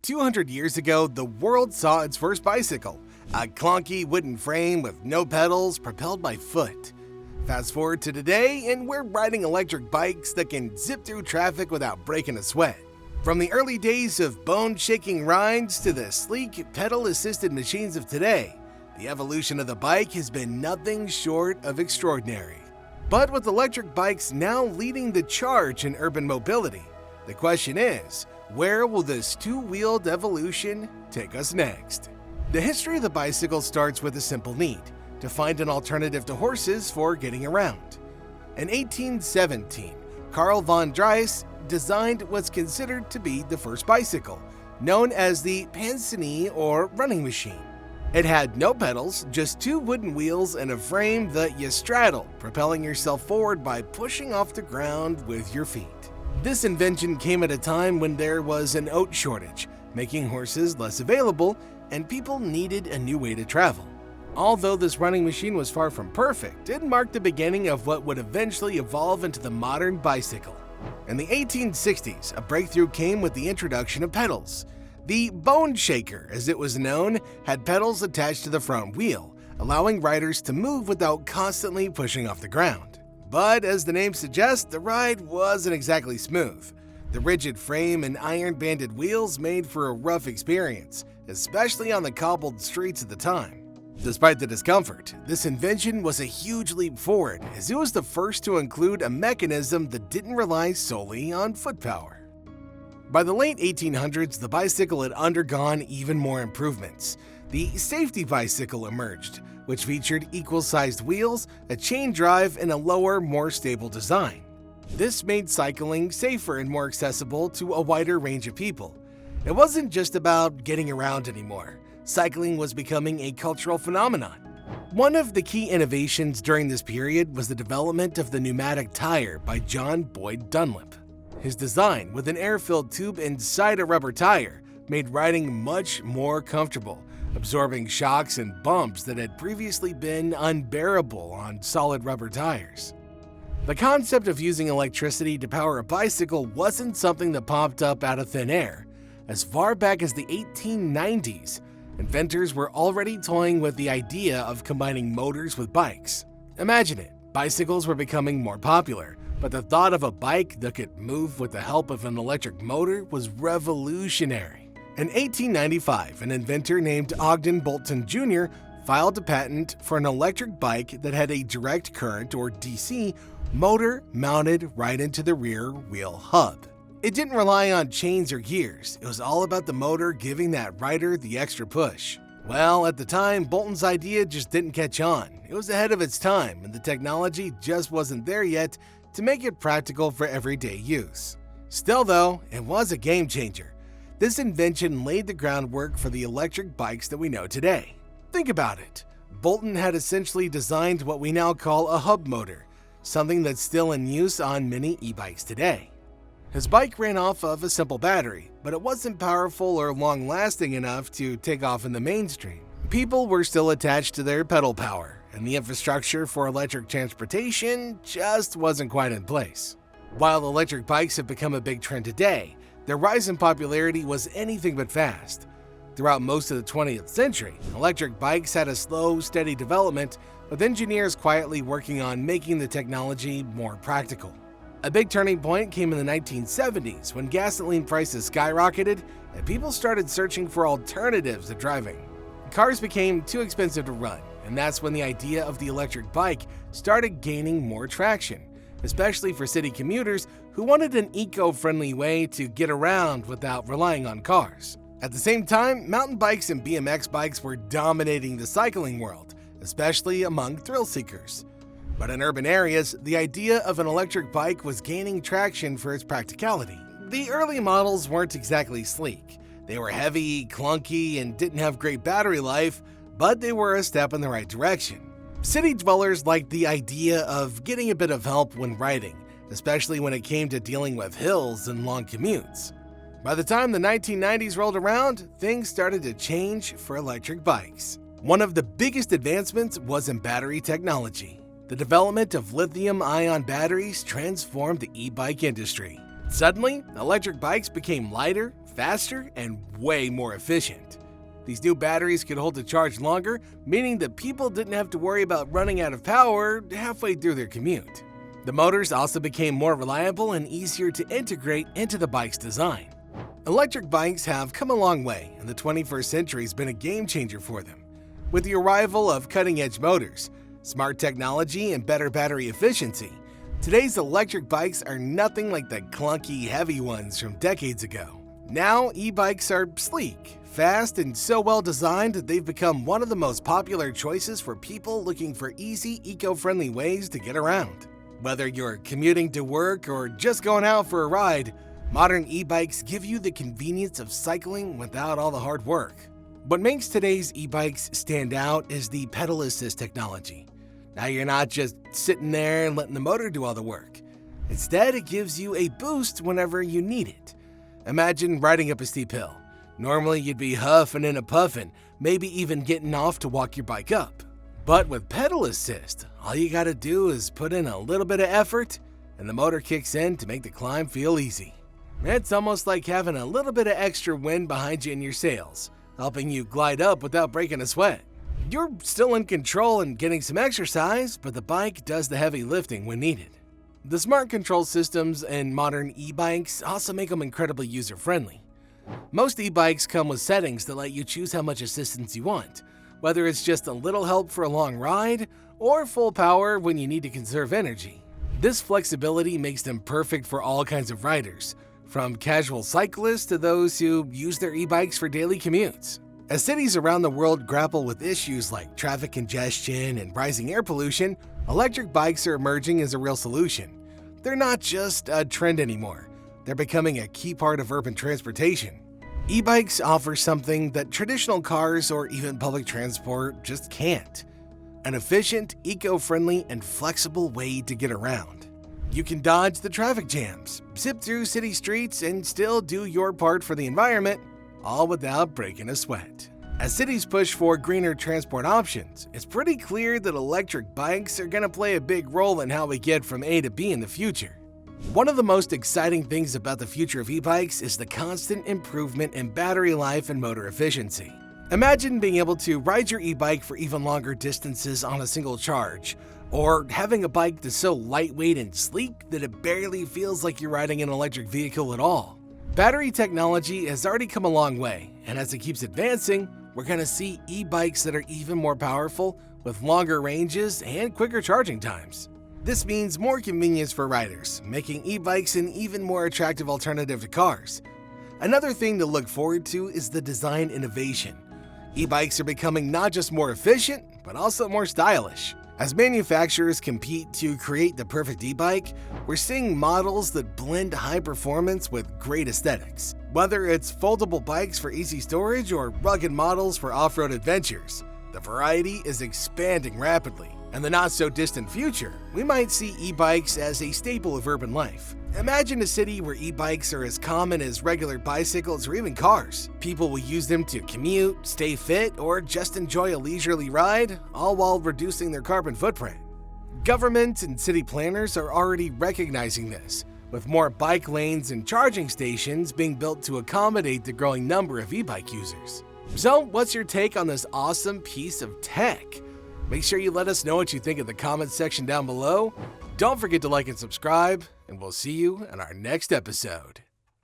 200 years ago, the world saw its first bicycle, a clunky wooden frame with no pedals propelled by foot. Fast forward to today, and we're riding electric bikes that can zip through traffic without breaking a sweat. From the early days of bone-shaking rides to the sleek pedal-assisted machines of today, the evolution of the bike has been nothing short of extraordinary. But with electric bikes now leading the charge in urban mobility, the question is, where will this two-wheeled evolution take us next? The history of the bicycle starts with a simple need: to find an alternative to horses for getting around. In 1817, Carl von Drais designed what's considered to be the first bicycle, known as the Pansini or running machine. It had no pedals, just two wooden wheels and a frame that you straddle, propelling yourself forward by pushing off the ground with your feet. This invention came at a time when there was an oat shortage, making horses less available, and people needed a new way to travel. Although this running machine was far from perfect, it marked the beginning of what would eventually evolve into the modern bicycle. In the 1860s, a breakthrough came with the introduction of pedals. The Bone Shaker, as it was known, had pedals attached to the front wheel, allowing riders to move without constantly pushing off the ground. But as the name suggests, the ride wasn't exactly smooth. The rigid frame and iron-banded wheels made for a rough experience, especially on the cobbled streets at the time. Despite the discomfort, this invention was a huge leap forward, as it was the first to include a mechanism that didn't rely solely on foot power. By the late 1800s, the bicycle had undergone even more improvements. The safety bicycle emerged, which featured equal-sized wheels, a chain drive, and a lower, more stable design. This made cycling safer and more accessible to a wider range of people. It wasn't just about getting around anymore. Cycling was becoming a cultural phenomenon. One of the key innovations during this period was the development of the pneumatic tire by John Boyd Dunlop. His design, with an air-filled tube inside a rubber tire, made riding much more comfortable, absorbing shocks and bumps that had previously been unbearable on solid rubber tires. The concept of using electricity to power a bicycle wasn't something that popped up out of thin air. As far back as the 1890s, inventors were already toying with the idea of combining motors with bikes. Imagine it, bicycles were becoming more popular, but the thought of a bike that could move with the help of an electric motor was revolutionary. In 1895, an inventor named Ogden Bolton Jr. filed a patent for an electric bike that had a direct current, or DC, motor mounted right into the rear wheel hub. It didn't rely on chains or gears. It was all about the motor giving that rider the extra push. Well, at the time, Bolton's idea just didn't catch on. It was ahead of its time, and the technology just wasn't there yet to make it practical for everyday use. Still though, it was a game changer. This invention laid the groundwork for the electric bikes that we know today. Think about it. Bolton had essentially designed what we now call a hub motor, something that's still in use on many e-bikes today. His bike ran off of a simple battery, but it wasn't powerful or long-lasting enough to take off in the mainstream. People were still attached to their pedal power, and the infrastructure for electric transportation just wasn't quite in place. While electric bikes have become a big trend today, their rise in popularity was anything but fast. Throughout most of the 20th century, electric bikes had a slow, steady development, with engineers quietly working on making the technology more practical. A big turning point came in the 1970s when gasoline prices skyrocketed and people started searching for alternatives to driving. Cars became too expensive to run, and that's when the idea of the electric bike started gaining more traction, especially for city commuters who wanted an eco-friendly way to get around without relying on cars. At the same time, mountain bikes and BMX bikes were dominating the cycling world, especially among thrill seekers. But in urban areas, the idea of an electric bike was gaining traction for its practicality. The early models weren't exactly sleek. They were heavy, clunky, and didn't have great battery life, but they were a step in the right direction. City dwellers liked the idea of getting a bit of help when riding, especially when it came to dealing with hills and long commutes. By the time the 1990s rolled around, things started to change for electric bikes. One of the biggest advancements was in battery technology. The development of lithium-ion batteries transformed the e-bike industry. Suddenly, electric bikes became lighter, faster, and way more efficient. These new batteries could hold the charge longer, meaning that people didn't have to worry about running out of power halfway through their commute. The motors also became more reliable and easier to integrate into the bike's design. Electric bikes have come a long way, and the 21st century has been a game changer for them. With the arrival of cutting-edge motors, smart technology, and better battery efficiency, today's electric bikes are nothing like the clunky, heavy ones from decades ago. Now, e-bikes are sleek, fast, and so well designed that they've become one of the most popular choices for people looking for easy, eco-friendly ways to get around. Whether you're commuting to work or just going out for a ride, modern e-bikes give you the convenience of cycling without all the hard work. What makes today's e-bikes stand out is the pedal assist technology. Now you're not just sitting there and letting the motor do all the work. Instead, it gives you a boost whenever you need it. Imagine riding up a steep hill. Normally you'd be huffing and puffing, maybe even getting off to walk your bike up. But with pedal assist, all you gotta do is put in a little bit of effort and the motor kicks in to make the climb feel easy. It's almost like having a little bit of extra wind behind you in your sails, helping you glide up without breaking a sweat. You're still in control and getting some exercise, but the bike does the heavy lifting when needed. The smart control systems in modern e-bikes also make them incredibly user-friendly. Most e-bikes come with settings that let you choose how much assistance you want, whether it's just a little help for a long ride or full power when you need to conserve energy. This flexibility makes them perfect for all kinds of riders, from casual cyclists to those who use their e-bikes for daily commutes. As cities around the world grapple with issues like traffic congestion and rising air pollution, electric bikes are emerging as a real solution. They're not just a trend anymore, they're becoming a key part of urban transportation. E-bikes offer something that traditional cars or even public transport just can't: an efficient, eco-friendly, and flexible way to get around. You can dodge the traffic jams, zip through city streets, and still do your part for the environment, all without breaking a sweat. As cities push for greener transport options, it's pretty clear that electric bikes are going to play a big role in how we get from A to B in the future. One of the most exciting things about the future of e-bikes is the constant improvement in battery life and motor efficiency. Imagine being able to ride your e-bike for even longer distances on a single charge, or having a bike that's so lightweight and sleek that it barely feels like you're riding an electric vehicle at all. Battery technology has already come a long way, and as it keeps advancing, we're going to see e-bikes that are even more powerful with longer ranges and quicker charging times. This means more convenience for riders, making e-bikes an even more attractive alternative to cars. Another thing to look forward to is the design innovation. E-bikes are becoming not just more efficient, but also more stylish. As manufacturers compete to create the perfect e-bike, we're seeing models that blend high performance with great aesthetics. Whether it's foldable bikes for easy storage or rugged models for off-road adventures, the variety is expanding rapidly. In the not-so-distant future, we might see e-bikes as a staple of urban life. Imagine a city where e-bikes are as common as regular bicycles or even cars. People will use them to commute, stay fit, or just enjoy a leisurely ride, all while reducing their carbon footprint. Government and city planners are already recognizing this, with more bike lanes and charging stations being built to accommodate the growing number of e-bike users. So, what's your take on this awesome piece of tech? Make sure you let us know what you think in the comments section down below. Don't forget to like and subscribe, and we'll see you in our next episode.